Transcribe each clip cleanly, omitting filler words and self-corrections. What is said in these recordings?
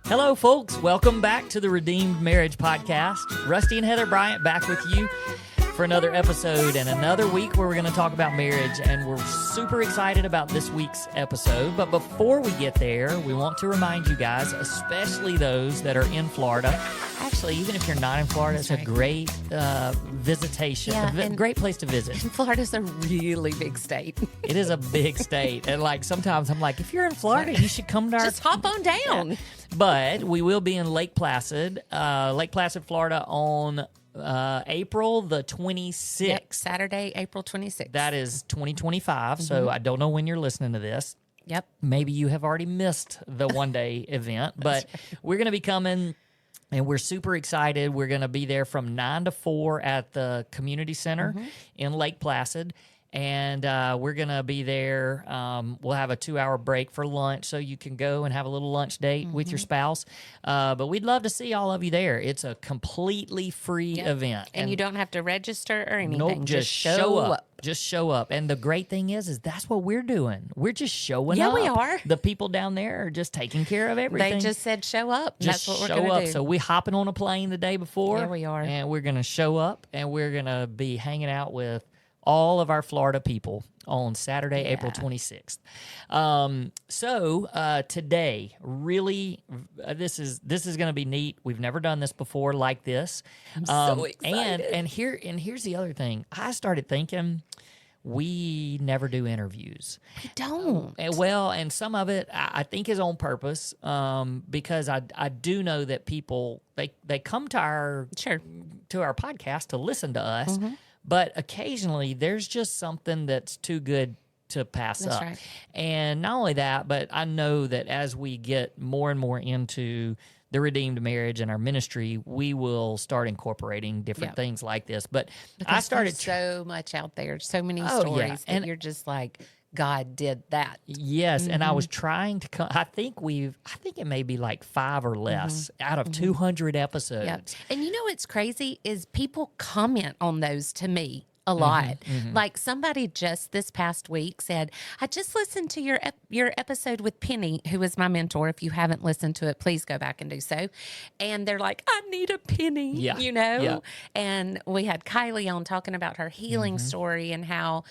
Hello, folks. Welcome back to the Redeemed Marriage Podcast. Rusty and Heather Bryant back with you for another episode and another week where we're going to talk about marriage, and we're super excited about this week's episode. But before we get there, we want to remind you guys, especially those that are in Florida. Actually, even if you're not in Florida, it's a great visitation, a great place to visit. Florida's a really big state. It is a big state. And like sometimes I'm like, if you're in Florida, you should come to our... Just hop on down. Yeah. But we will be in Lake Placid, Florida on April the 26th. Yep, Saturday, April 26th. That is 2025, so I don't know when you're listening to this. Yep. Maybe you have already missed the one-day event, but we're going to be coming... And we're super excited. We're going to be there from 9 to 4 at the community center in Lake Placid. And we're going to be there. We'll have a 2-hour break for lunch, so you can go and have a little lunch date with your spouse. But we'd love to see all of you there. It's a completely free event. And you don't have to register or anything. Nope, just show up. Just show up. And the great thing is that's what we're doing. We're just showing up. Yeah, we are. The people down there are just taking care of everything. They just said show up. Just that's what we're show going up. to do. So we're hopping on a plane the day before. Yeah, we are. And we're going to show up, and we're going to be hanging out with all of our Florida people on Saturday, April 26th. Today, really, this is going to be neat. We've never done this before like this. I'm so excited. And here's the other thing. I started thinking we never do interviews. We don't. And some of it I think is on purpose because I do know that people they come to our podcast to listen to us. But occasionally, there's just something that's too good to pass up. Right. And not only that, but I know that as we get more and more into the Redeemed Marriage and our ministry, we will start incorporating different things like this. But because I started... so much out there, so many stories that and you're just like... God did that. Yes, and I was trying to come. I think it may be like 5 or less out of 200 episodes. Yep. And you know what's crazy is people comment on those to me a lot. Like somebody just this past week said, I just listened to your episode with Penny, who is my mentor. If you haven't listened to it, please go back and do so. And they're like, I need a Penny, you know? Yeah. And we had Kylie on talking about her healing story and how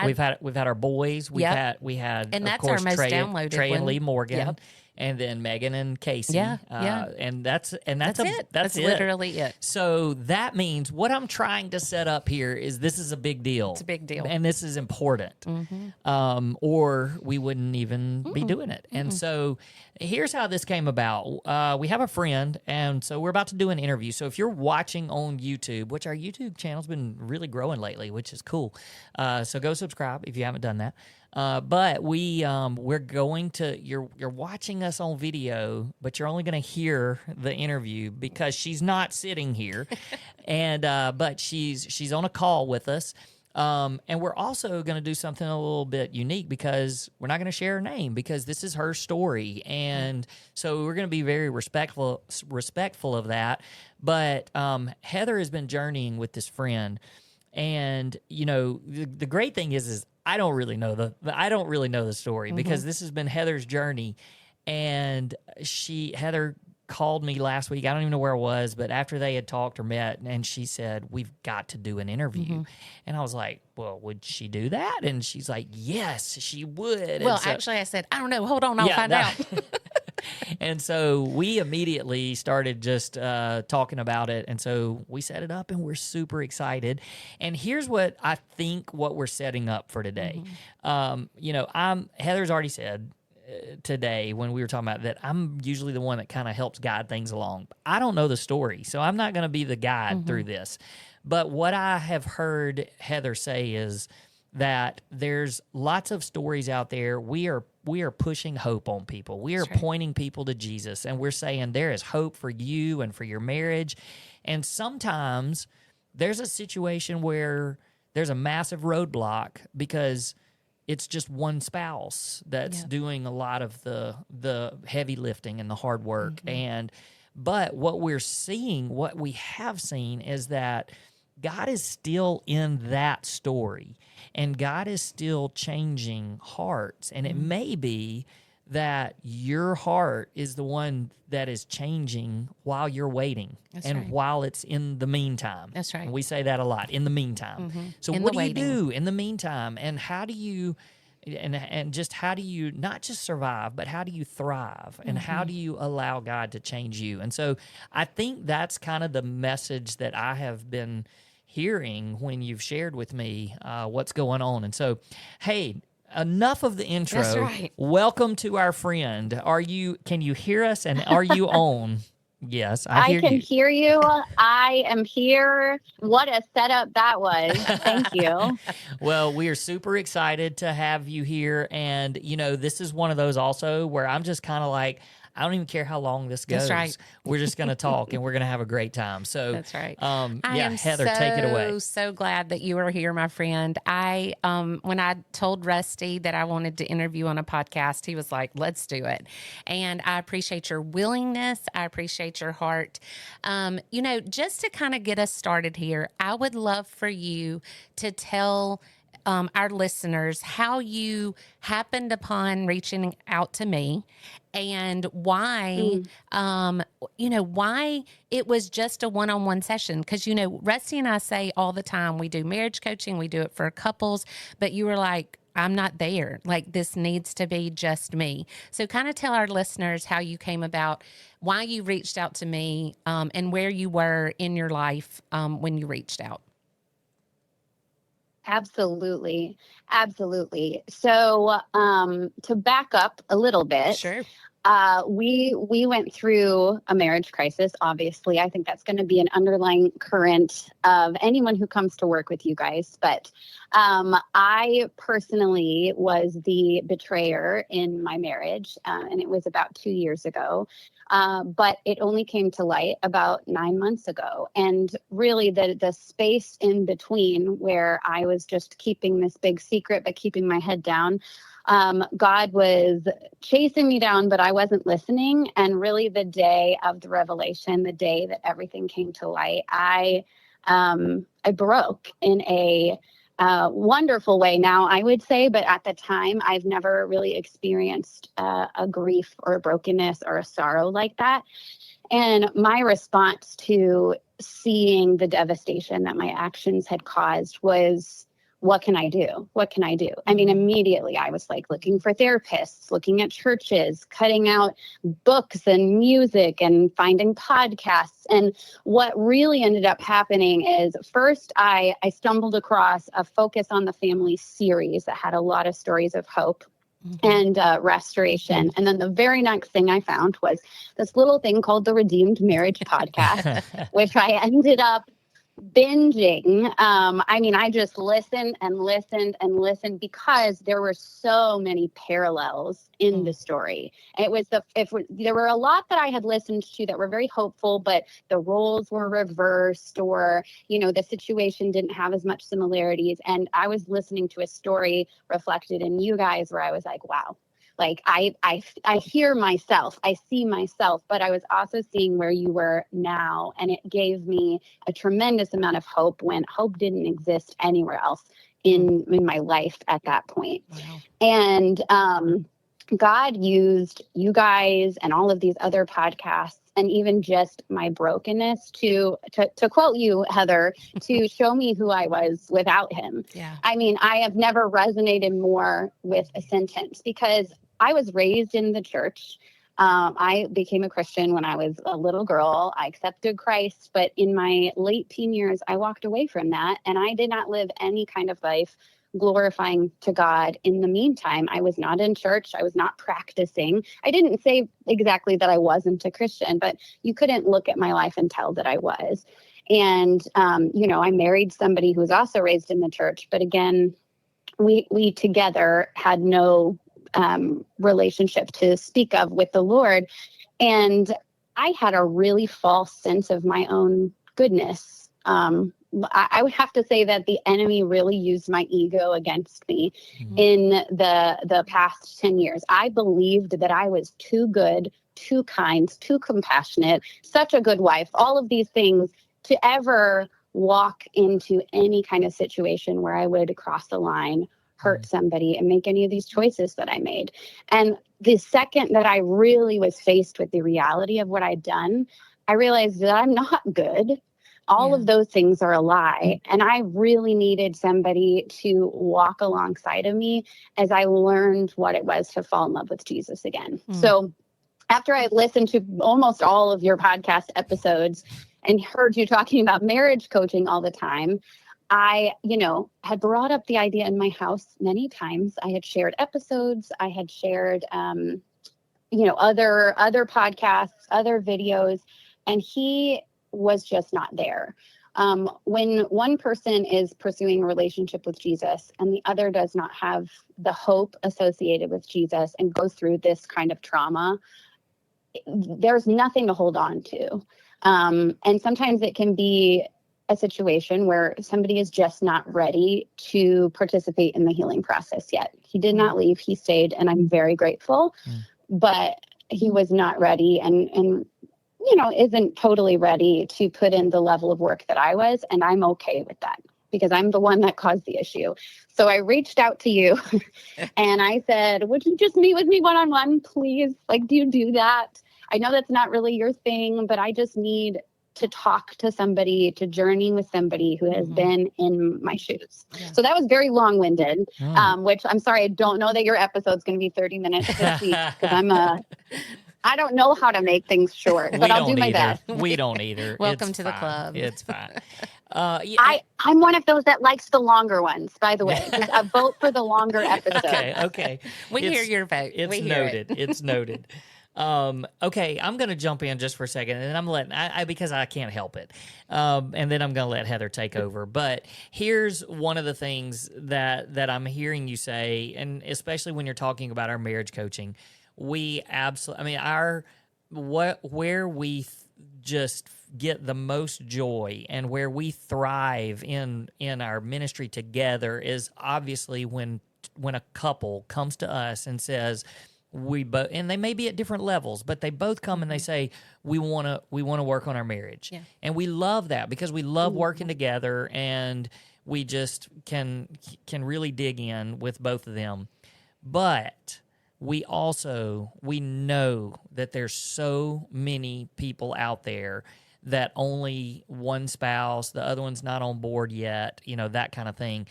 we've had our boys. We had and of that's course, our most Trey, downloaded Trey one. and Lee Morgan. Yep. And then Megan and Casey. And that's it. That's literally it. So that means what I'm trying to set up here is this is a big deal. It's a big deal. And this is important. Or we wouldn't even be doing it. And so here's how this came about. We have a friend, and so we're about to do an interview. So if you're watching on YouTube, which our YouTube channel's been really growing lately, which is cool. So go subscribe if you haven't done that. But we're going to you're watching us on video, but you're only going to hear the interview because she's not sitting here, and but she's on a call with us. And we're also going to do something a little bit unique because we're not going to share her name because this is her story, and so we're going to be very respectful of that. But Heather has been journeying with this friend, and you know the great thing is I don't really know the story because this has been Heather's journey, and Heather called me last week. I don't even know where it was, but after they had talked or met, and she said, we've got to do an interview. And I was like, well, would she do that? And she's like, yes, she would. Well, actually, I said, I don't know. Hold on, I'll find out. And so we immediately started just talking about it. And so we set it up, and we're super excited. And here's what I think what we're setting up for today. Heather's already said today when we were talking about that, I'm usually the one that kind of helps guide things along. I don't know the story, so I'm not going to be the guide through this. But what I have heard Heather say is that there's lots of stories out there. We are pushing hope on people. We are pointing people to Jesus, and we're saying there is hope for you and for your marriage. And sometimes there's a situation where there's a massive roadblock because it's just one spouse that's doing a lot of the heavy lifting and the hard work. But what we have seen is that God is still in that story, and God is still changing hearts. And it may be that your heart is the one that is changing while you're waiting while it's in the meantime. That's right. And we say that a lot, in the meantime. Mm-hmm. So what do you do in the meantime? And how do you, and just how do you not just survive, but how do you thrive? And how do you allow God to change you? And so I think that's kind of the message that I have been hearing when you've shared with me what's going on. And so, hey, enough of the intro. That's right. Welcome to our friend. Can you hear us, and are you on? Yes, I can hear you. I am here. What a setup that was. Thank you. Well, we are super excited to have you here. And, this is one of those also where I'm just kind of like, I don't even care how long this goes. That's right. We're just going to talk and we're going to have a great time. So that's right. I am Heather, take it away. So glad that you are here, my friend. When I told Rusty that I wanted to interview on a podcast, he was like, let's do it. And I appreciate your willingness. I appreciate your heart. Just to kind of get us started here, I would love for you to tell our listeners how you happened upon reaching out to me and why, why it was just a one-on-one session. Because, Rusty and I say all the time, we do marriage coaching, we do it for couples, but you were like, I'm not there. Like, this needs to be just me. So kind of tell our listeners how you came about, why you reached out to me, and where you were in your life when you reached out. Absolutely. Absolutely. So to back up a little bit, sure. We went through a marriage crisis, obviously. I think that's going to be an underlying current of anyone who comes to work with you guys. But I personally was the betrayer in my marriage, and it was about 2 years ago. But it only came to light about 9 months ago. And really the space in between where I was just keeping this big secret, but keeping my head down, God was chasing me down, but I wasn't listening. And really the day of the revelation, the day that everything came to light, I broke in a wonderful way now, I would say, but at the time, I've never really experienced a grief or a brokenness or a sorrow like that. And my response to seeing the devastation that my actions had caused was, what can I do? What can I do? I mean, immediately I was like looking for therapists, looking at churches, cutting out books and music and finding podcasts. And what really ended up happening is first I stumbled across a Focus on the Family series that had a lot of stories of hope and restoration. And then the very next thing I found was this little thing called the Redeemed Marriage Podcast, which I ended up binging. I just listened and listened and listened because there were so many parallels in the story. And it was there were a lot that I had listened to that were very hopeful, but the roles were reversed, or the situation didn't have as much similarities. And I was listening to a story reflected in you guys where I was like, wow. Like I hear myself, I see myself, but I was also seeing where you were now. And it gave me a tremendous amount of hope when hope didn't exist anywhere else in my life at that point. Wow. And God used you guys and all of these other podcasts and even just my brokenness to quote you, Heather, to show me who I was without him. Yeah. I mean, I have never resonated more with a sentence because I was raised in the church. I became a Christian when I was a little girl. I accepted Christ, but in my late teen years, I walked away from that, and I did not live any kind of life glorifying to God. In the meantime, I was not in church. I was not practicing. I didn't say exactly that I wasn't a Christian, but you couldn't look at my life and tell that I was. And, I married somebody who was also raised in the church, but again, we together had no relationship to speak of with the Lord. And I had a really false sense of my own goodness. I would have to say that the enemy really used my ego against me in the past 10 years. I believed that I was too good, too kind, too compassionate, such a good wife, all of these things to ever walk into any kind of situation where I would cross the line hurt somebody and make any of these choices that I made. And the second that I really was faced with the reality of what I'd done, I realized that I'm not good. All of those things are a lie. And I really needed somebody to walk alongside of me as I learned what it was to fall in love with Jesus again. So after I listened to almost all of your podcast episodes and heard you talking about marriage coaching all the time, I, had brought up the idea in my house many times. I had shared episodes. I had shared, other podcasts, other videos, and he was just not there. When one person is pursuing a relationship with Jesus and the other does not have the hope associated with Jesus and goes through this kind of trauma, there's nothing to hold on to. And sometimes it can be a situation where somebody is just not ready to participate in the healing process yet. He did not leave, he stayed, and I'm very grateful, but he was not ready and isn't totally ready to put in the level of work that I was. And I'm okay with that because I'm the one that caused the issue. So I reached out to you and I said, would you just meet with me one-on-one, please? Like, do you do that? I know that's not really your thing, but I just need to talk to somebody, to journey with somebody who has been in my shoes. Yeah. So that was very long-winded, which I'm sorry, I don't know that your episode's going to be 30 minutes this week because I don't know how to make things short, but I'll do my best. We don't either. Welcome to the club. It's fine. I'm one of those that likes the longer ones, by the way. Just a vote for the longer episode. Okay. We hear your vote. It's noted. It's noted. Okay, I'm going to jump in just for a second, and I'm letting because I can't help it. And then I'm going to let Heather take over. But here's one of the things that I'm hearing you say, and especially when you're talking about our marriage coaching, we absolutely, where we just get the most joy and where we thrive in our ministry together is obviously when a couple comes to us and says, and they may be at different levels, but they both come and they say, we want to work on our marriage. Yeah. And we love that because we love working together and we just can really dig in with both of them. But we know that there's so many people out there that only one spouse, the other one's not on board yet, that kind of thing.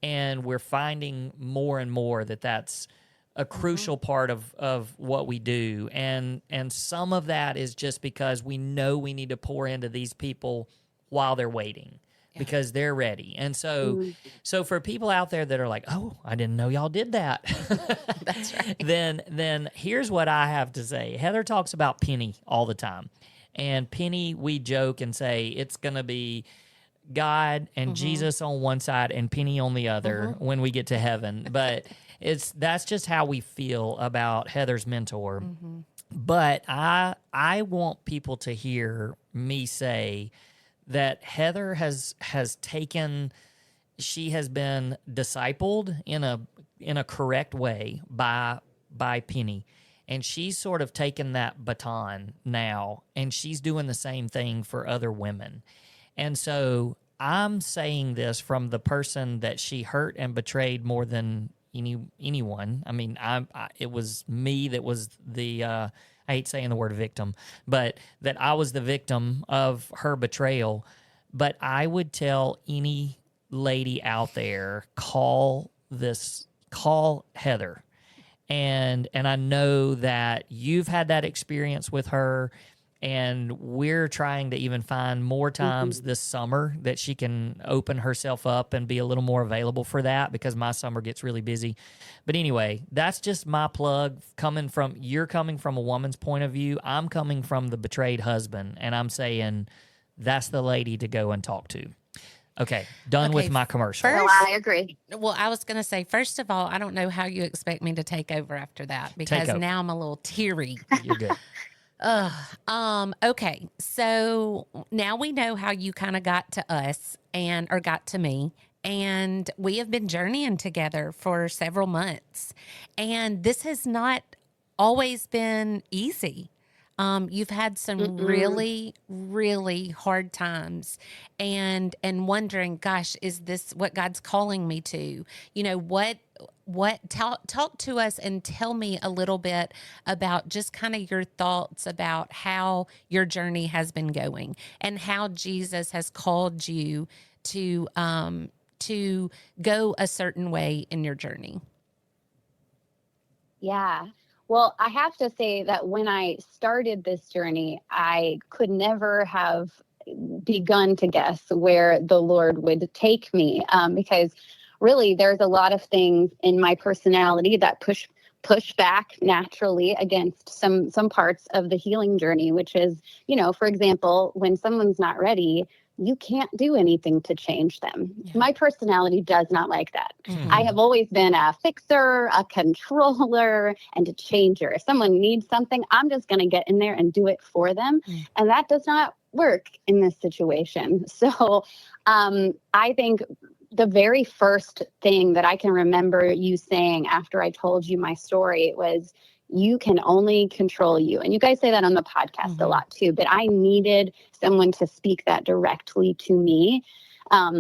And we're finding more and more that that's a crucial part of what we do. And some of that is just because we know we need to pour into these people while they're waiting because they're ready. And so for people out there that are like, oh, I didn't know y'all did that. That's right. Then here's what I have to say. Heather talks about Penny all the time. And Penny, we joke and say it's going to be God and Jesus on one side and Penny on the other when we get to heaven. But that's just how we feel about Heather's mentor. But I want people to hear me say that Heather has been discipled in a correct way by Penny. And she's sort of taken that baton now, and she's doing the same thing for other women. And so I'm saying this from the person that she hurt and betrayed more than anyone. I mean, it was me that was the I hate saying the word victim, but that I was the victim of her betrayal. But I would tell any lady out there, call Heather. And I know that you've had that experience with her, and we're trying to even find more times this summer that she can open herself up and be a little more available for that because my summer gets really busy. But anyway, that's just my plug. You're coming from a woman's point of view. I'm coming from the betrayed husband, and I'm saying that's the lady to go and talk to. Okay, done with my commercial. I agree. Well, I was going to say, first of all, I don't know how you expect me to take over after that because now I'm a little teary. You're good. Okay, so now we know how you kind of got to us or got to me, and we have been journeying together for several months, and this has not always been easy. You've had some really, really hard times, and wondering, gosh, is this what God's calling me to? You know, talk to us and tell me a little bit about just kind of your thoughts about how your journey has been going and how Jesus has called you to go a certain way in your journey. Yeah. Well, I have to say that when I started this journey, I could never have begun to guess where the Lord would take me, because really there's a lot of things in my personality that push back naturally against some parts of the healing journey, which is, for example, when someone's not ready, you can't do anything to change them. Yeah. My personality does not like that. Mm-hmm. I have always been a fixer, a controller, and a changer. If someone needs something, I'm just going to get in there and do it for them. Mm. And that does not work in this situation. So I think the very first thing that I can remember you saying after I told you my story was, you can only control you. And you guys say that on the podcast a lot too, but I needed someone to speak that directly to me,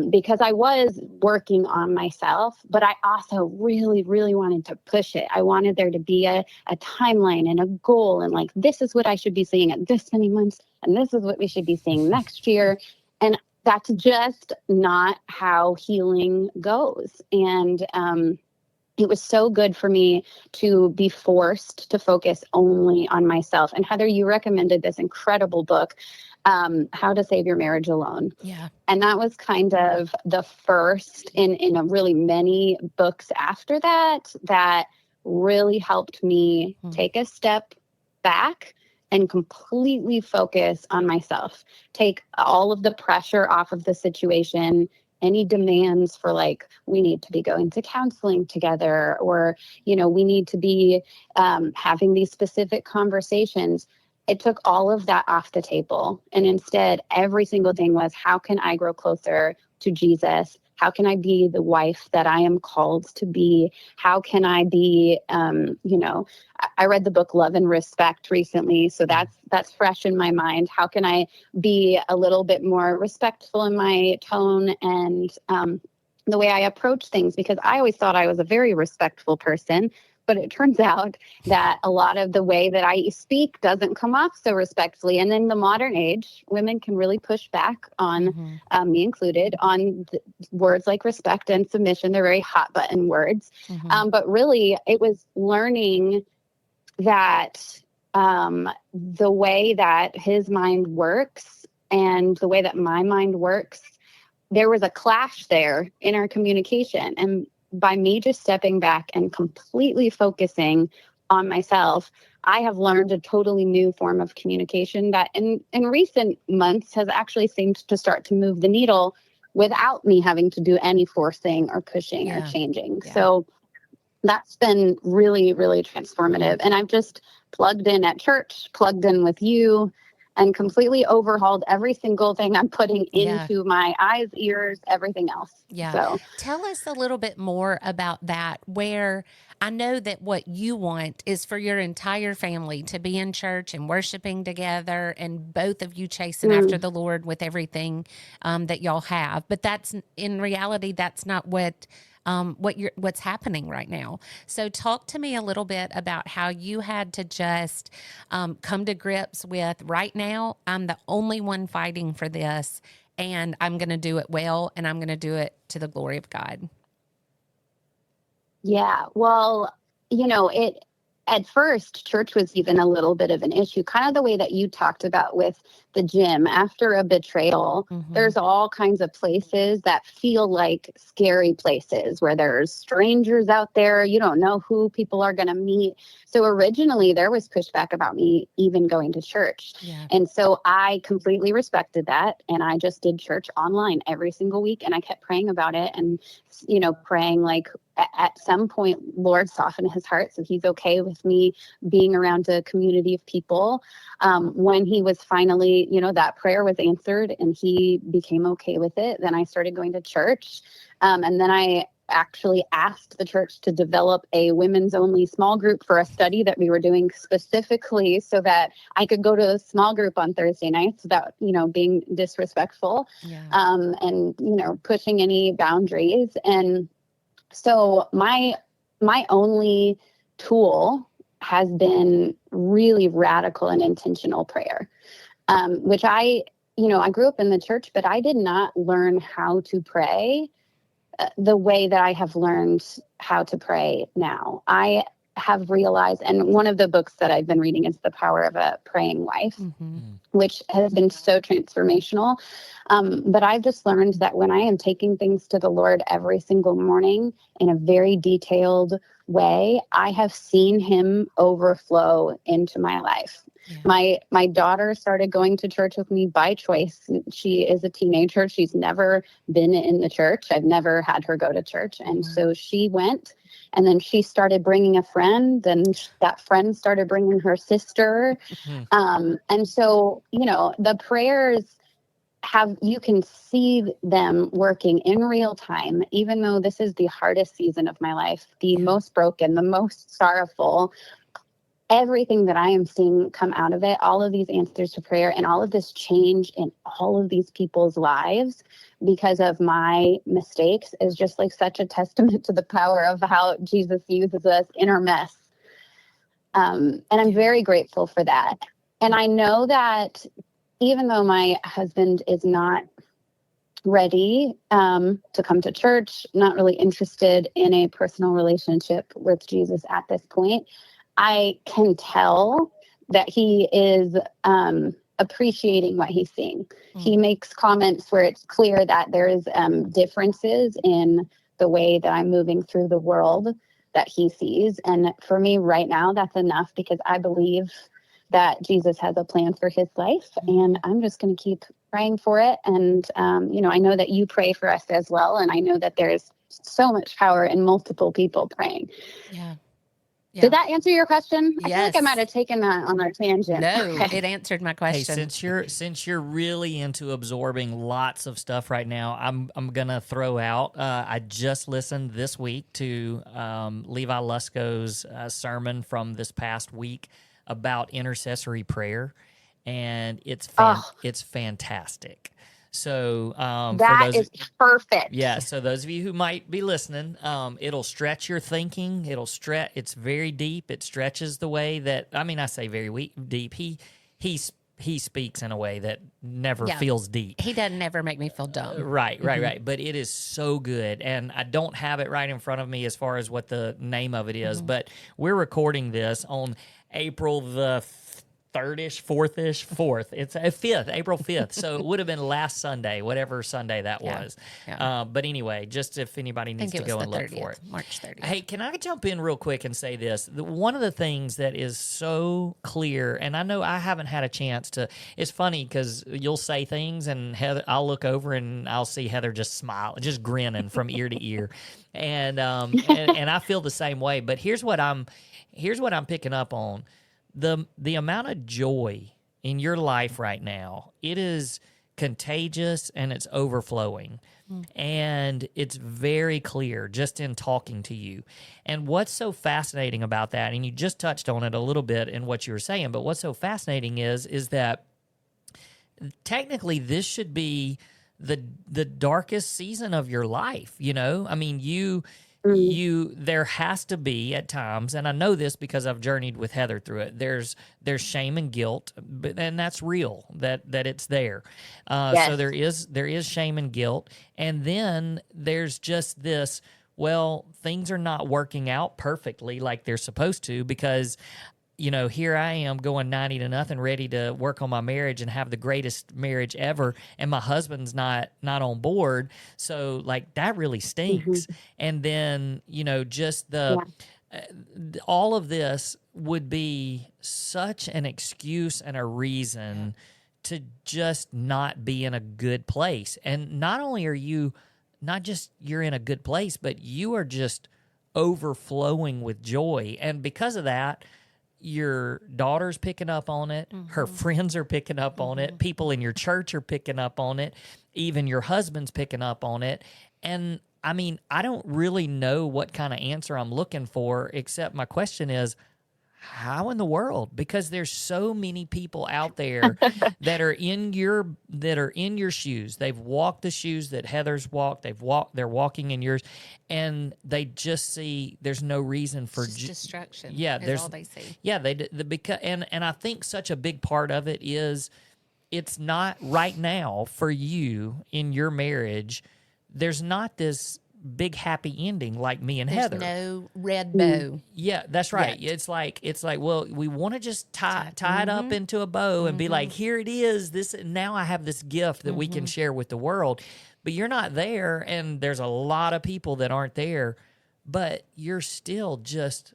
because I was working on myself, but I also really, really wanted to push it. I wanted there to be a timeline and a goal, and like, this is what I should be seeing at this many months, and this is what we should be seeing next year. And that's just not how healing goes. And it was so good for me to be forced to focus only on myself. And Heather, you recommended this incredible book, How to Save Your Marriage Alone. Yeah. And that was kind of the first in a really many books after that really helped me take a step back and completely focus on myself, take all of the pressure off of the situation, any demands for like, we need to be going to counseling together, or, we need to be having these specific conversations. It took all of that off the table. And instead, every single thing was, how can I grow closer to Jesus? How can I be the wife that I am called to be? How can I be, I read the book Love and Respect recently, so that's fresh in my mind. How can I be a little bit more respectful in my tone and the way I approach things? Because I always thought I was a very respectful person, but it turns out that a lot of the way that I speak doesn't come off so respectfully. And in the modern age, women can really push back on, me included, on words like respect and submission. They're very hot button words. But really, it was learning that the way that his mind works and the way that my mind works, there was a clash there in our communication. And by me just stepping back and completely focusing on myself, I have learned a totally new form of communication that in recent months has actually seemed to start to move the needle without me having to do any forcing or pushing or changing. Yeah. So that's been really, really transformative. And I've just plugged in at church, plugged in with you, and completely overhauled every single thing I'm putting into my eyes, ears, everything else. Yeah. So tell us a little bit more about that, where I know that what you want is for your entire family to be in church and worshiping together, and both of you chasing after the Lord with everything that y'all have. But that's, in reality, that's not what's happening right now. So talk to me a little bit about how you had to just come to grips with, right now, I'm the only one fighting for this, and I'm going to do it well, and I'm going to do it to the glory of God. Yeah, well, at first, church was even a little bit of an issue, kind of the way that you talked about with the gym. After a betrayal, there's all kinds of places that feel like scary places where there's strangers out there. You don't know who people are going to meet. So originally there was pushback about me even going to church. Yeah. And so I completely respected that. And I just did church online every single week. And I kept praying about it and, praying like, at some point, Lord softened his heart, so he's okay with me being around a community of people. When he was finally, that prayer was answered and he became okay with it, then I started going to church. And then I actually asked the church to develop a women's only small group for a study that we were doing specifically so that I could go to a small group on Thursday nights without, being disrespectful, and, pushing any boundaries. And so my only tool has been really radical and intentional prayer, which I grew up in the church, but I did not learn how to pray the way that I have learned how to pray now. I have realized, and one of the books that I've been reading is The Power of a Praying Wife, which has been so transformational. But I've just learned that when I am taking things to the Lord every single morning in a very detailed way, I have seen him overflow into my life. Yeah. My daughter started going to church with me by choice. She is a teenager. She's never been in the church. I've never had her go to church. And so she went, and then she started bringing a friend, and that friend started bringing her sister. And so, the prayers you can see them working in real time, even though this is the hardest season of my life, the most broken, the most sorrowful. Everything that I am seeing come out of it, all of these answers to prayer and all of this change in all of these people's lives because of my mistakes is just like such a testament to the power of how Jesus uses us in our mess. And I'm very grateful for that. And I know that even though my husband is not ready to come to church, not really interested in a personal relationship with Jesus at this point, I can tell that he is appreciating what he's seeing. He makes comments where it's clear that there's differences in the way that I'm moving through the world that he sees. And for me right now, that's enough because I believe that Jesus has a plan for his life, and I'm just going to keep praying for it. And, I know that you pray for us as well. And I know that there's so much power in multiple people praying. Yeah. Did that answer your question? Yes. I feel like I might have taken that on a tangent. No, it answered my question. Hey, since you're really into absorbing lots of stuff right now, I'm gonna throw out. I just listened this week to Levi Lusko's sermon from this past week about intercessory prayer, and it's fantastic. So that is perfect. Yeah. So those of you who might be listening, it'll stretch your thinking. It's very deep. It stretches the way that, I say very deep. He speaks in a way that never feels deep. He doesn't ever make me feel dumb. Right. But it is so good. And I don't have it right in front of me as far as what the name of it is, but we're recording this on April the 3rd-ish, 4th. It's April 5th. So it would have been last Sunday, whatever Sunday that was. Yeah. But anyway, just if anybody needs to go and look for it. March 30th. Hey, can I jump in real quick and say this? One of the things that is so clear, and I know I haven't had a chance to, it's funny because you'll say things and Heather, I'll look over and I'll see Heather just smile, just grinning from ear to ear. And I feel the same way. But here's what I'm picking up on. The amount of joy in your life right now, it is contagious and it's overflowing. And it's very clear just in talking to you. And what's so fascinating about that, and you just touched on it a little bit in what you were saying, but what's so fascinating is that technically this should be the darkest season of your life, there has to be at times, and I know this because I've journeyed with Heather through it. There's shame and guilt, and that's real. That it's there. Yes. So there is shame and guilt, and then there's just this. Well, things are not working out perfectly like they're supposed to because here I am going 90-0, ready to work on my marriage and have the greatest marriage ever, and my husband's not on board. So that really stinks. And then just all of this would be such an excuse and a reason to just not be in a good place. And not only are you not just you're in a good place, but you are just overflowing with joy, and because of that, your daughter's picking up on it. Her friends are picking up on it. People in your church are picking up on it. Even your husband's picking up on it. And I mean, I don't really know what kind of answer I'm looking for, except my question is, how in the world? Because there's so many people out there that are in your shoes. They've walked the shoes that Heather's walked. They're walking in yours, and they just see there's no reason for just destruction. Yeah, there's all they see. Yeah, because and I think such a big part of it is it's not right now for you in your marriage. There's not this big happy ending like me and Heather. There's no red bow. Yeah, that's right. Yet. It's like, well, we want to just tie it up into a bow and be like, here it is. Now I have this gift that we can share with the world. But you're not there, and there's a lot of people that aren't there, but you're still just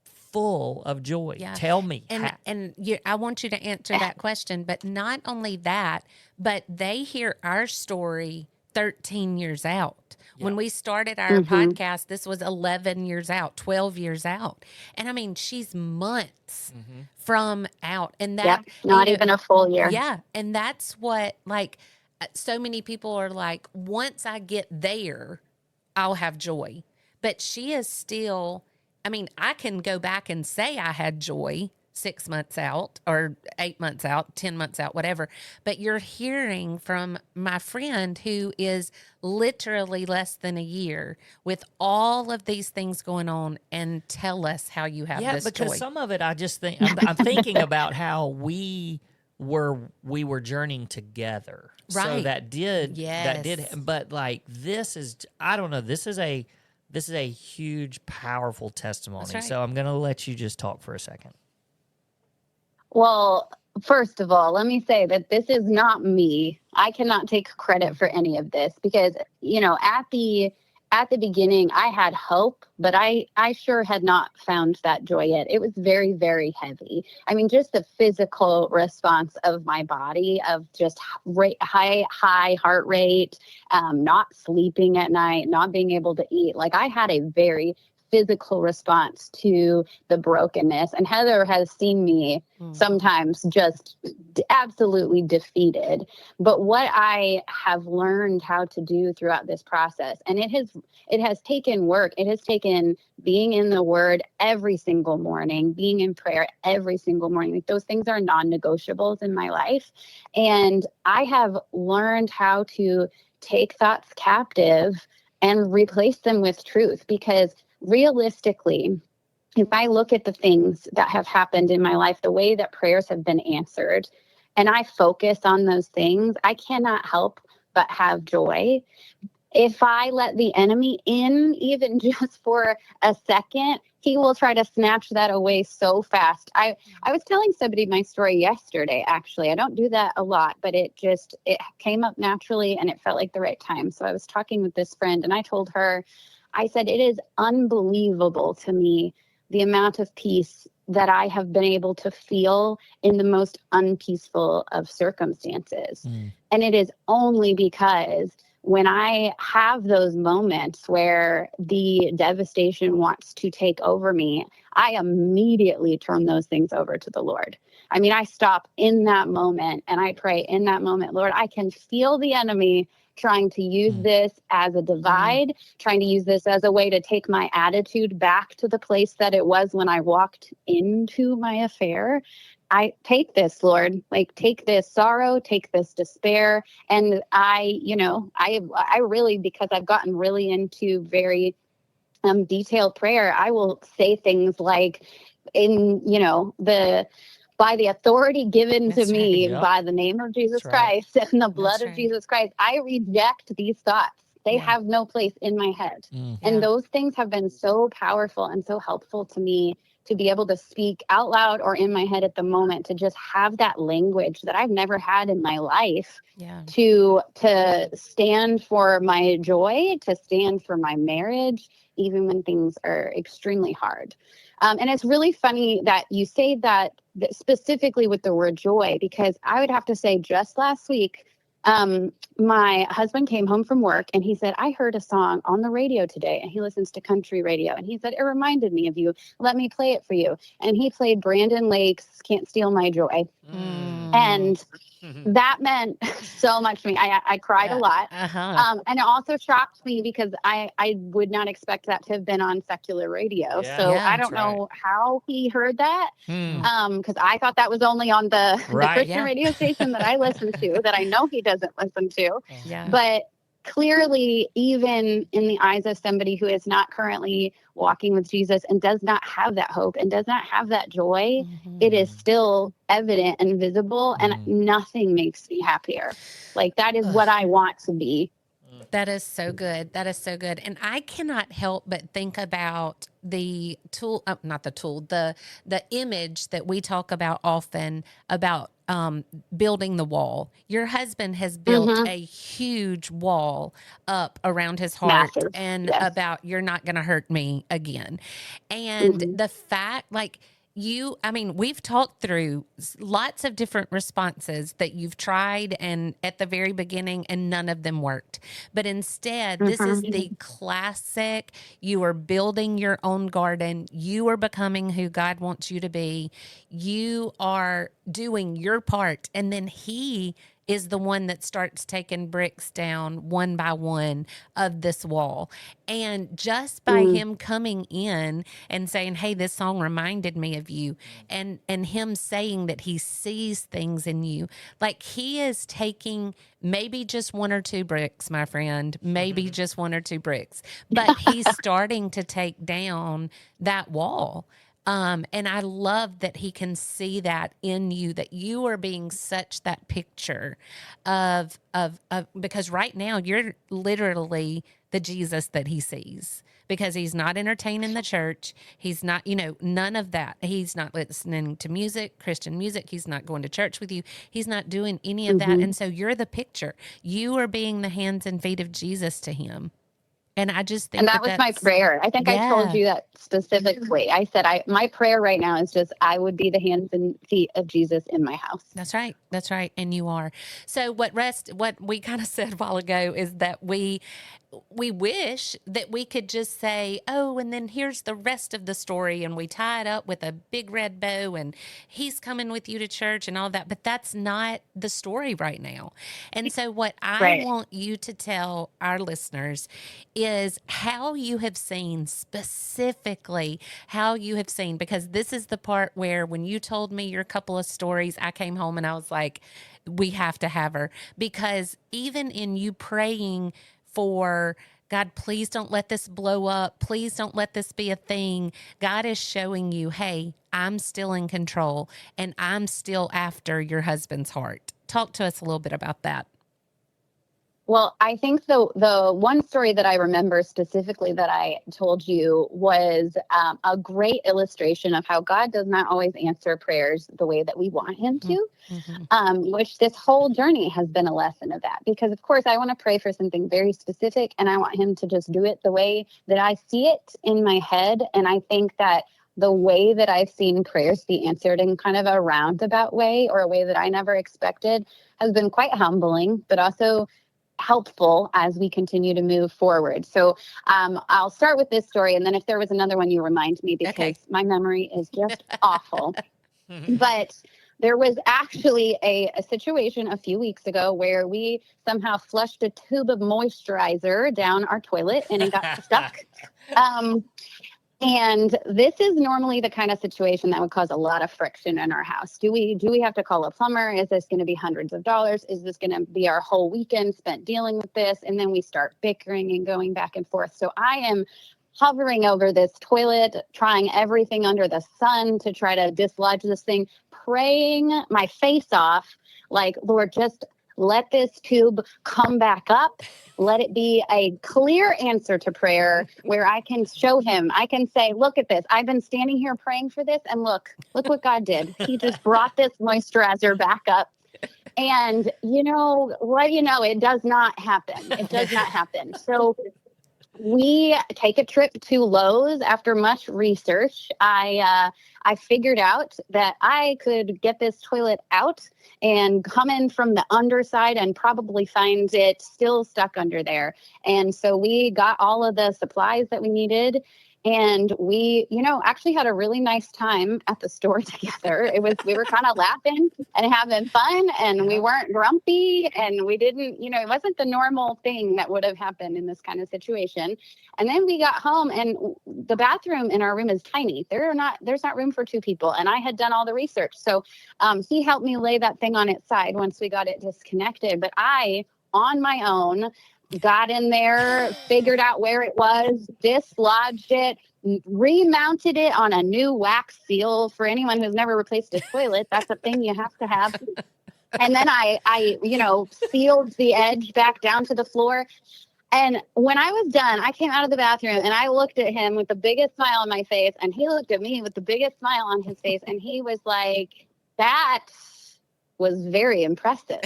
full of joy. Yeah. Tell me. I want you to answer that question, but not only that, but they hear our story 13 years out. Yeah. When we started our podcast, this was 11 years out, 12 years out. And I mean, she's months from out. And that, not even a full year. Yeah. And that's what, like, so many people are like, once I get there, I'll have joy. But she is still, I mean, I can go back and say I had joy 6 months out or 8 months out, 10 months out, whatever. But you're hearing from my friend who is literally less than a year with all of these things going on, and tell us how you have this joy. Yeah, because some of it, I just think, I'm thinking about how we were journeying together. Right. So that did, but like, this is, I don't know, this is a huge, powerful testimony. That's right. So I'm going to let you just talk for a second. Well, first of all, let me say that this is not me. I cannot take credit for any of this because, at the beginning I had hope, but I sure had not found that joy yet. It was very, very heavy. I mean, just the physical response of my body of just high heart rate, not sleeping at night, not being able to eat. Like, I had a very physical response to the brokenness. And Heather has seen me sometimes just absolutely defeated. But what I have learned how to do throughout this process, and it has taken work. It has taken being in the Word every single morning, being in prayer every single morning. Like, those things are non-negotiables in my life. And I have learned how to take thoughts captive and replace them with truth, because realistically, if I look at the things that have happened in my life, the way that prayers have been answered, and I focus on those things, I cannot help but have joy. If I let the enemy in, even just for a second, he will try to snatch that away so fast. I was telling somebody my story yesterday, actually. I don't do that a lot, but it came up naturally, and it felt like the right time. So I was talking with this friend, and I told her, I said, it is unbelievable to me the amount of peace that I have been able to feel in the most unpeaceful of circumstances. And it is only because when I have those moments where the devastation wants to take over me, I immediately turn those things over to the Lord. I mean, I stop in that moment and I pray in that moment, Lord, I can feel the enemy trying to use this as a divide, trying to use this as a way to take my attitude back to the place that it was when I walked into my affair. I take this, Lord, like, take this sorrow, take this despair. And I really, because I've gotten really into very detailed prayer, I will say things like, by the authority given to me by the name of Jesus Christ and the blood of Jesus Christ, I reject these thoughts. They have no place in my head. And those things have been so powerful and so helpful to me to be able to speak out loud or in my head at the moment, to just have that language that I've never had in my life, to stand for my joy, to stand for my marriage, even when things are extremely hard. And it's really funny that you say that specifically with the word joy, because I would have to say just last week, my husband came home from work and he said, I heard a song on the radio today, and he listens to country radio. And he said, it reminded me of you. Let me play it for you. And he played Brandon Lake's Can't Steal My Joy. And that meant so much to me. I cried a lot. And it also shocked me because I would not expect that to have been on secular radio. Yeah. So Yeah, I don't know how he heard that. Because I thought that was only on the Christian radio station that I listen to, that I know he doesn't listen to. Yeah. But clearly, even in the eyes of somebody who is not currently walking with Jesus and does not have that hope and does not have that joy, it is still evident and visible, and nothing makes me happier. Like, that is what I want to be. That is so good. That is so good. And I cannot help but think about the tool, not the tool, the image that we talk about often about building the wall. Your husband has built a huge wall up around his heart. Massive. And Yes. about, you're not going to hurt me again. And the fact, like, we've talked through lots of different responses that you've tried and at the very beginning, and none of them worked. But instead, this is the classic, you are building your own garden. You are becoming who God wants you to be. You are doing your part. And then he is the one that starts taking bricks down one by one of this wall. And just by him coming in and saying, hey, this song reminded me of you, and him saying that he sees things in you, like, he is taking maybe just one or two bricks, my friend, maybe just one or two bricks, but he's starting to take down that wall. And I love that he can see that in you, that you are being such that picture of because right now you're literally the Jesus that he sees, because he's not entertaining the church. He's not, none of that. He's not listening to music, Christian music. He's not going to church with you. He's not doing any of that. And so you're the picture. You are being the hands and feet of Jesus to him. And I just think and that was my prayer. I think I told you that specifically. I said, my prayer right now is just, I would be the hands and feet of Jesus in my house. That's right. That's right. And you are. So what we kind of said a while ago is that we wish that we could just say, oh, and then here's the rest of the story, and we tie it up with a big red bow, and he's coming with you to church and all that. But that's not the story right now. And so what I want you to tell our listeners is how you have seen, specifically how you have seen, because this is the part where when you told me your couple of stories, I came home and I was like, we have to have her. Because even in you praying for, God, please don't let this blow up. Please don't let this be a thing. God is showing you, hey, I'm still in control, and I'm still after your husband's heart. Talk to us a little bit about that. Well, I think the one story that I remember specifically that I told you was a great illustration of how God does not always answer prayers the way that we want him to, which this whole journey has been a lesson of that. Because, of course, I want to pray for something very specific, and I want him to just do it the way that I see it in my head. And I think that the way that I've seen prayers be answered in kind of a roundabout way, or a way that I never expected, has been quite humbling, but also helpful as we continue to move forward. So I'll start with this story, and then if there was another one, you remind me, because my memory is just awful. But there was actually a situation a few weeks ago where we somehow flushed a tube of moisturizer down our toilet and it got stuck. And this is normally the kind of situation that would cause a lot of friction in our house. Do we have to call a plumber? Is this going to be hundreds of dollars? Is this going to be our whole weekend spent dealing with this? And then we start bickering and going back and forth. So I am hovering over this toilet, trying everything under the sun to try to dislodge this thing, praying my face off, like, Lord, just let this tube come back up. Let it be a clear answer to prayer where I can show him. I can say, look at this. I've been standing here praying for this, and look what God did. He just brought this moisturizer back up. And it does not happen. It does not happen. So we take a trip to Lowe's. After much research, I figured out that I could get this toilet out and come in from the underside and probably find it still stuck under there. And so we got all of the supplies that we needed, And we, actually had a really nice time at the store together. We were kind of laughing and having fun, and we weren't grumpy, and we didn't, it wasn't the normal thing that would have happened in this kind of situation. And then we got home, and the bathroom in our room is tiny. There's not room for 2 people. And I had done all the research. So he helped me lay that thing on its side once we got it disconnected. But I, on my own, got in there, figured out where it was, dislodged it, remounted it on a new wax seal. For anyone who's never replaced a toilet, that's a thing you have to have. And then I sealed the edge back down to the floor. And when I was done, I came out of the bathroom and I looked at him with the biggest smile on my face, and he looked at me with the biggest smile on his face, and he was like, that was very impressive.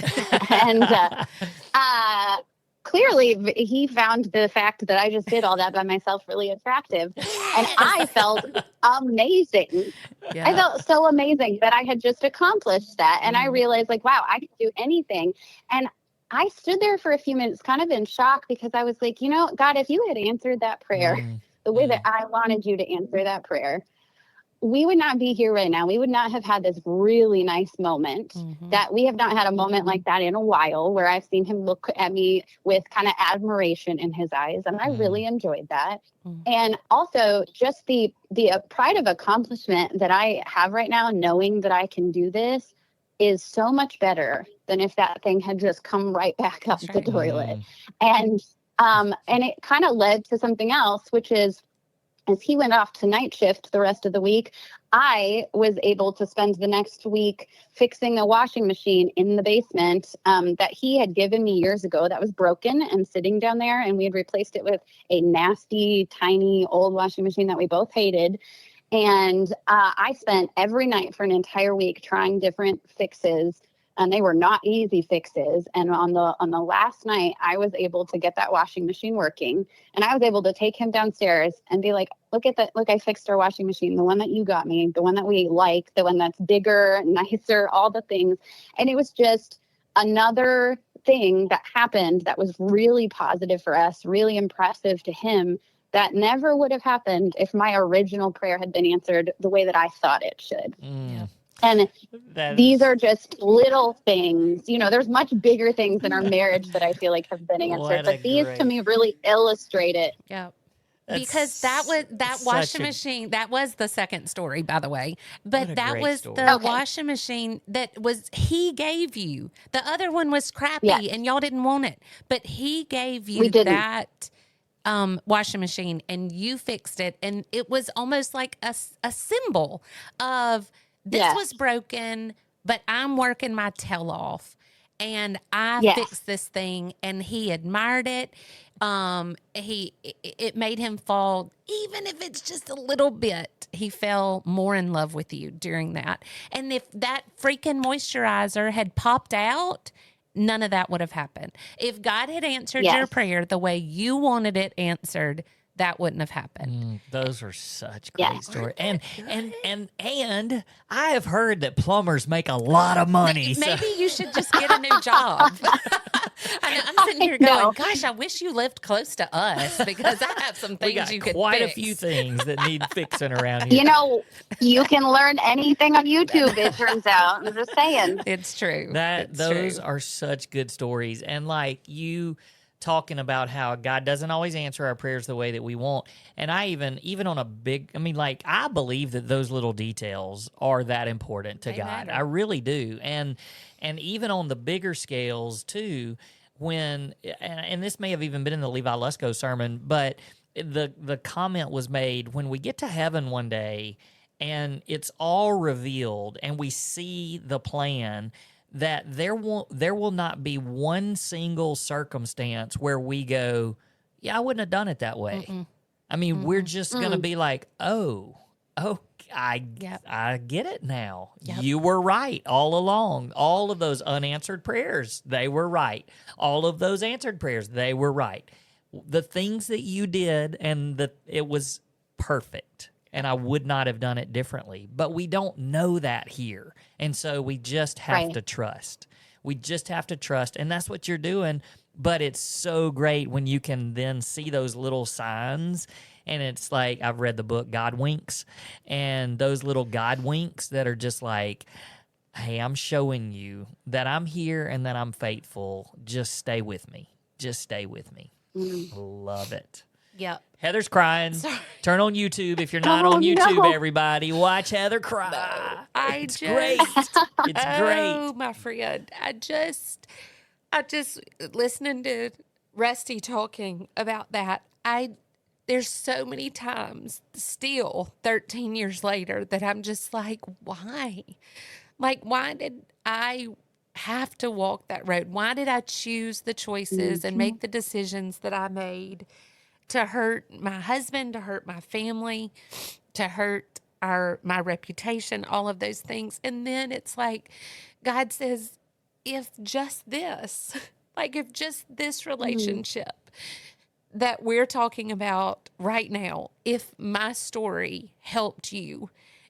And clearly he found the fact that I just did all that by myself really attractive. And I felt amazing. Yeah. I felt so amazing that I had just accomplished that. And I realized, like, wow, I can do anything. And I stood there for a few minutes kind of in shock, because I was like, God, if you had answered that prayer the way that I wanted you to answer that prayer, we would not be here right now. We would not have had this really nice moment. That we have not had a moment like that in a while, where I've seen him look at me with kind of admiration in his eyes. And I really enjoyed that. And also just the pride of accomplishment that I have right now, knowing that I can do this, is so much better than if that thing had just come right back up the toilet. And it kind of led to something else, which is, as he went off to night shift the rest of the week, I was able to spend the next week fixing a washing machine in the basement that he had given me years ago that was broken and sitting down there. And we had replaced it with a nasty, tiny, old washing machine that we both hated. And I spent every night for an entire week trying different fixes, and they were not easy fixes. And on the last night, I was able to get that washing machine working, and I was able to take him downstairs and be like, look at that. Look, I fixed our washing machine, the one that you got me, the one that we like, the one that's bigger, nicer, all the things. And it was just another thing that happened that was really positive for us, really impressive to him, that never would have happened if my original prayer had been answered the way that I thought it should. And these are just little things. There's much bigger things in our marriage that I feel like have been answered. But these to me really illustrate it. Yeah. Because that washing machine, that was the second story, by the way. But that was the washing machine that he gave you. The other one was crappy and y'all didn't want it. But he gave you that washing machine, and you fixed it, and it was almost like a symbol of this was broken, but I'm working my tail off, and I fixed this thing. And he admired it. It made him fall, even if it's just a little bit. He fell more in love with you during that. And if that freaking moisturizer had popped out, none of that would have happened. If God had answered your prayer the way you wanted it answered, that wouldn't have happened. Those are such great stories. And I have heard that plumbers make a lot of money. Maybe you should just get a new job. I'm sitting here going, gosh, I wish you lived close to us, because I have some things you could quite fix. a few things that need fixing around here. You can learn anything on YouTube, it turns out. I'm just saying. It's true. Those are such good stories. And like you talking about how God doesn't always answer our prayers the way that we want. And I even on a big, I believe that those little details are that important to God. I really do. And even on the bigger scales too, and this may have even been in the Levi Lusko sermon, but the comment was made, when we get to heaven one day and it's all revealed and we see the plan, that there will not be one single circumstance where we go, yeah, I wouldn't have done it that way. We're just going to be like, I get it now. Yep. You were right all along. All of those unanswered prayers, they were right. All of those answered prayers, they were right. The things that you did, it was perfect. And I would not have done it differently. But we don't know that here. And so we just have to trust. We just have to trust. And that's what you're doing. But it's so great when you can then see those little signs And it's like, I've read the book God Winks, and those little God winks that are just like, hey, I'm showing you that I'm here and that I'm faithful. Just stay with me. Just stay with me. Love it. Yep. Heather's crying. Sorry. Turn on YouTube if you're not on YouTube, everybody. Watch Heather cry. It's great. It's great. Oh, my friend. I just listening to Rusty talking about that. There's so many times still 13 years later that I'm just like, why? Like, why did I have to walk that road? Why did I choose the choices and make the decisions that I made to hurt my husband, to hurt my family, to hurt my reputation, all of those things? And then it's like God says, if just this, like if just this relationship that we're talking about right now, if my story helped you,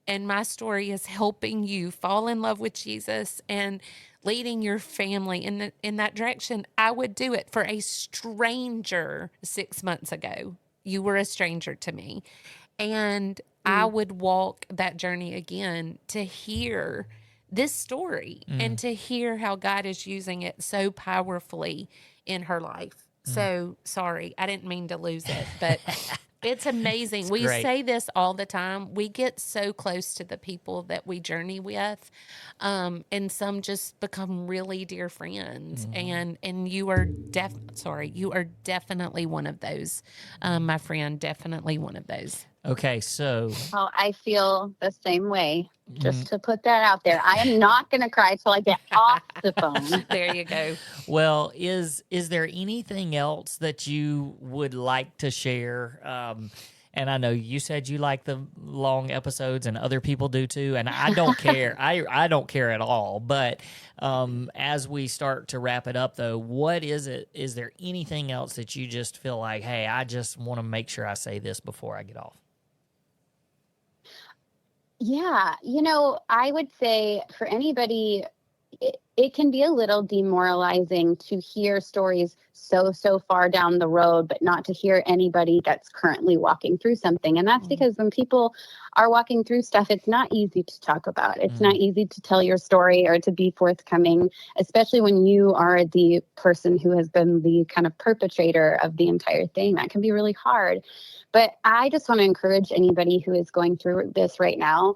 and my story is helping you fall in love with Jesus and leading your family in that direction, I would do it for a stranger 6 months ago. You were a stranger to me. And I would walk that journey again to hear this story and to hear how God is using it so powerfully in her life. So sorry, I didn't mean to lose it, but it's amazing. We great. say this all the time. We get so close to the people that we journey with, and some just become really dear friends. And you are you are definitely one of those, my friend. Definitely one of those. Okay, so Well, I feel the same way. Just to put that out there, I am not going to cry till I get off the phone. There you go. well, is there anything else that you would like to share? And I know you said you like the long episodes, and other people do too. And I don't care. I don't care at all. But as we start to wrap it up, though, what is it? Is there anything else that you just feel like, hey, I just want to make sure I say this before I get off? Yeah, I would say for anybody, it can be a little demoralizing to hear stories so far down the road, but not to hear anybody that's currently walking through something. And that's because when people are walking through stuff, it's not easy to talk about. It's not easy to tell your story or to be forthcoming, especially when you are the person who has been the kind of perpetrator of the entire thing. That can be really hard. But I just want to encourage anybody who is going through this right now,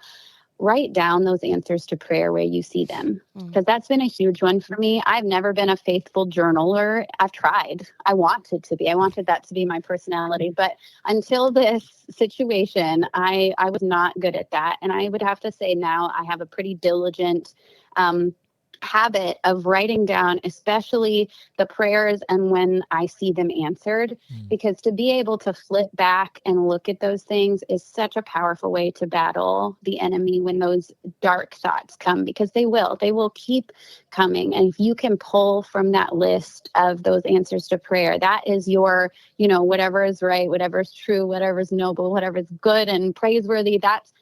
write down those answers to prayer where you see them, because that's been a huge one for me. I've never been a faithful journaler. I've tried. I wanted to be. I wanted that to be my personality. But until this situation, I was not good at that. And I would have to say now I have a pretty diligent habit of writing down, especially the prayers and when I see them answered, because to be able to flip back and look at those things is such a powerful way to battle the enemy when those dark thoughts come, because they will keep coming. And if you can pull from that list of those answers to prayer, that is your, whatever is right, whatever is true, whatever is noble, whatever is good and praiseworthy, that's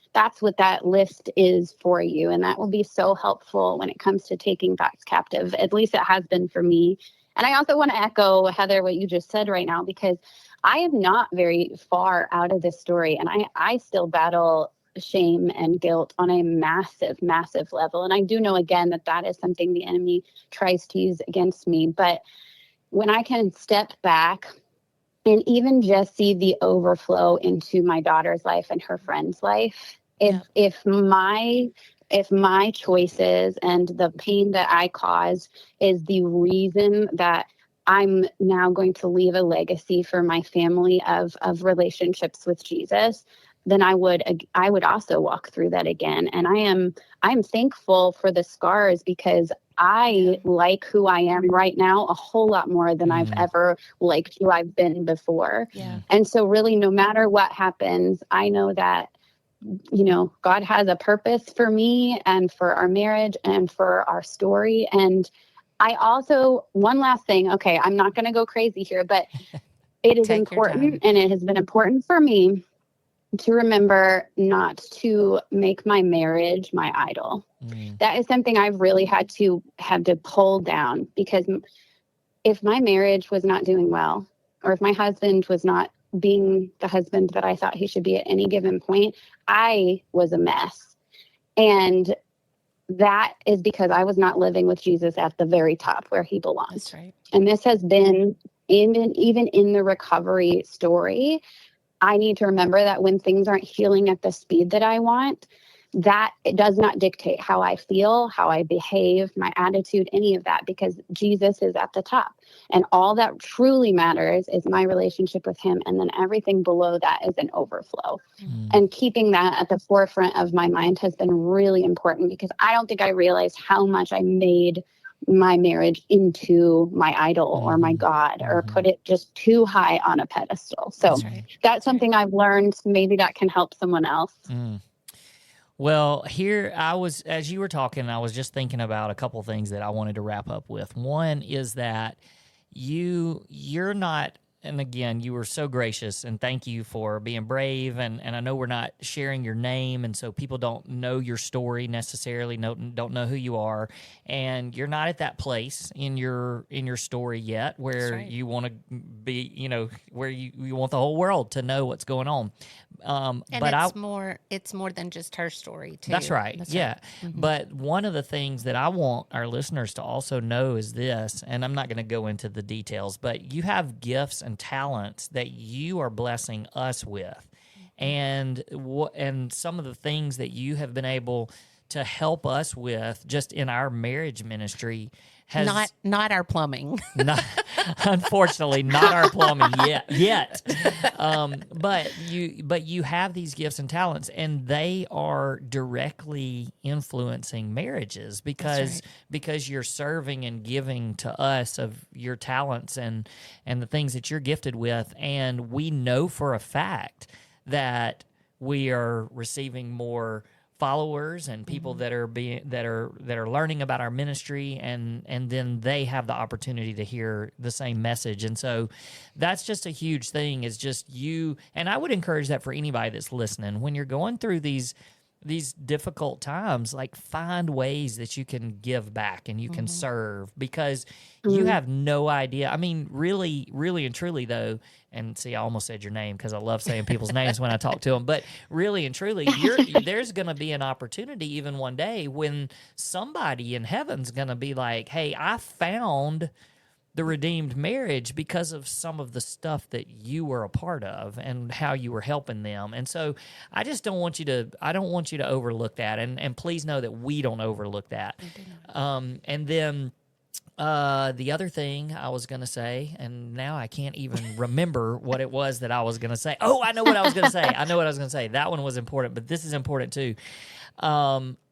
what that list is for you. And that will be so helpful when it comes to taking thoughts captive. At least it has been for me. And I also want to echo, Heather, what you just said right now, because I am not very far out of this story. And I still battle shame and guilt on a massive, massive level. And I do know, again, that is something the enemy tries to use against me. But when I can step back and even just see the overflow into my daughter's life and her friend's life, if my choices and the pain that I cause is the reason that I'm now going to leave a legacy for my family of relationships with Jesus, then I would also walk through that again. And I'm thankful for the scars, because I like who I am right now a whole lot more than I've ever liked who I've been before. Yeah. And so really, no matter what happens, I know that God has a purpose for me and for our marriage and for our story. And I also, one last thing, okay, I'm not going to go crazy here, but it is important, and it has been important for me to remember not to make my marriage my idol. That is something I've really had to pull down, because if my marriage was not doing well, or if my husband was not being the husband that I thought he should be at any given point, I was a mess. And that is because I was not living with Jesus at the very top where he belongs. That's right. And this has been even in the recovery story. I need to remember that when things aren't healing at the speed that I want, that it does not dictate how I feel, how I behave, my attitude, any of that, because Jesus is at the top. And all that truly matters is my relationship with him. And then everything below that is an overflow. And keeping that at the forefront of my mind has been really important, because I don't think I realized how much I made my marriage into my idol or my God, or put it just too high on a pedestal. So that's something I've learned. Maybe that can help someone else. Well, here I was, as you were talking, I was just thinking about a couple things that I wanted to wrap up with. One is that you're not, and again, you were so gracious, and thank you for being brave. And I know we're not sharing your name, and so people don't know your story necessarily, don't know who you are, and you're not at that place in your story yet where you want to be, where you want the whole world to know what's going on. And but it's more than just her story too. That's right. Right. But one of the things that I want our listeners to also know is this, and I'm not going to go into the details, but you have gifts and talents that you are blessing us with. And some of the things that you have been able to help us with just in our marriage ministry has not our plumbing. Unfortunately, not our plumbing yet. But you have these gifts and talents, and they are directly influencing marriages because you're serving and giving to us of your talents and the things that you're gifted with, and we know for a fact that we are receiving more followers and people that are learning about our ministry, and then they have the opportunity to hear the same message. And so that's just a huge thing, is just you. And I would encourage that for anybody that's listening, when you're going through these difficult times, like, find ways that you can give back and you can serve, because you have no idea. I mean, really, really and truly though, and see, I almost said your name because I love saying people's names when I talk to them, but really and truly, there's going to be an opportunity even one day when somebody in heaven's going to be like, hey, I found the redeemed marriage because of some of the stuff that you were a part of and how you were helping them. And so I don't want you to overlook that. And please know that we don't overlook that. And then the other thing I was going to say, and now I can't even remember what it was that I was going to say. Oh, I know what I was going to say. That one was important, but this is important too.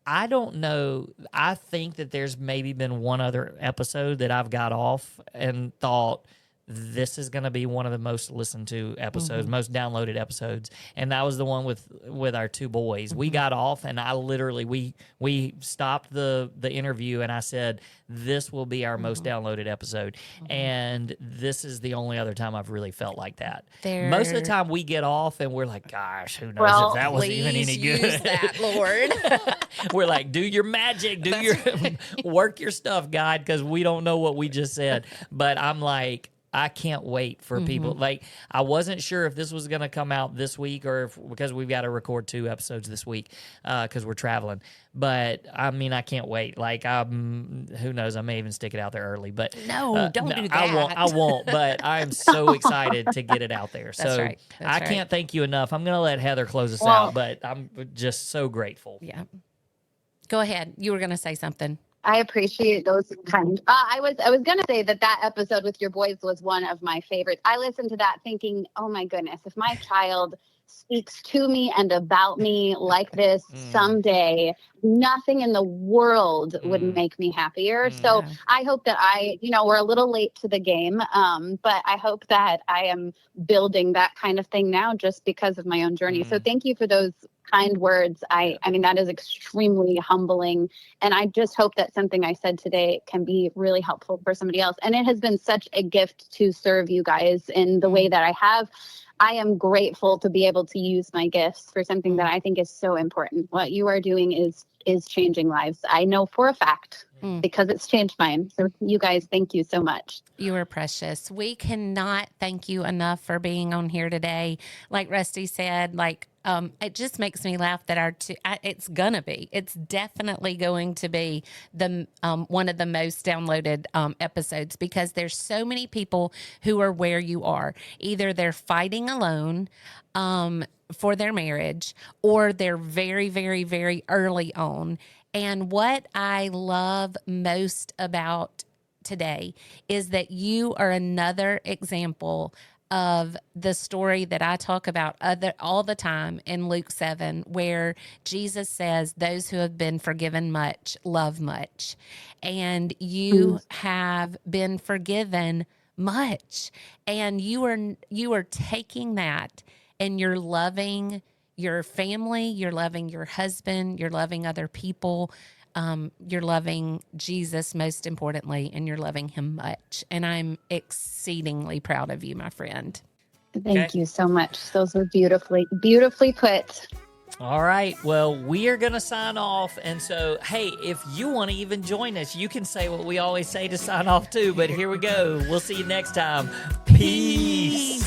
I don't know. I think that there's maybe been one other episode that I've got off and thought, this is going to be one of the most listened to episodes, most downloaded episodes. And that was the one with our two boys. We got off, and I literally, we stopped the interview, and I said, this will be our most downloaded episode. And this is the only other time I've really felt like that. Most of the time we get off and we're like, gosh, who knows if that was even any good. Use that, Lord. We're like, do your magic, work your stuff, God, because we don't know what we just said. But I'm like, I can't wait for people. Like, I wasn't sure if this was going to come out this week or because we've got to record 2 episodes this week because we're traveling. But I mean, I can't wait. Like, who knows? I may even stick it out there early. But don't do that. I won't. But I'm so excited to get it out there. So right. I can't thank you enough. I'm going to let Heather close us out, but I'm just so grateful. Yeah. Go ahead. You were going to say something. I appreciate those kind. I was going to say that episode with your boys was one of my favorites. I listened to that thinking, oh my goodness, if my child speaks to me and about me like this someday, nothing in the world would make me happier. So I hope that we're a little late to the game, but I hope that I am building that kind of thing now just because of my own journey. So thank you for those kind words. I mean, that is extremely humbling. And I just hope that something I said today can be really helpful for somebody else. And it has been such a gift to serve you guys in the way that I have. I am grateful to be able to use my gifts for something that I think is so important. What you are doing is changing lives. I know for a fact because it's changed mine. So you guys, thank you so much. You are precious. We cannot thank you enough for being on here today. Like Rusty said, it just makes me laugh that it's definitely going to be the one of the most downloaded episodes, because there's so many people who are where you are. Either they're fighting alone for their marriage, or they're very, very, very early on. And what I love most about today is that you are another example of the story that I talk about all the time in Luke 7, where Jesus says, those who have been forgiven much love much. And you have been forgiven much. And you are taking that, and you're loving your family, you're loving your husband, you're loving other people, you're loving Jesus most importantly, and you're loving him much. And I'm exceedingly proud of you, my friend. Thank you so much. Those were beautifully put. All right. Well, we are going to sign off. And so, hey, if you want to even join us, you can say what we always say to sign off too. But here we go. We'll see you next time. Peace.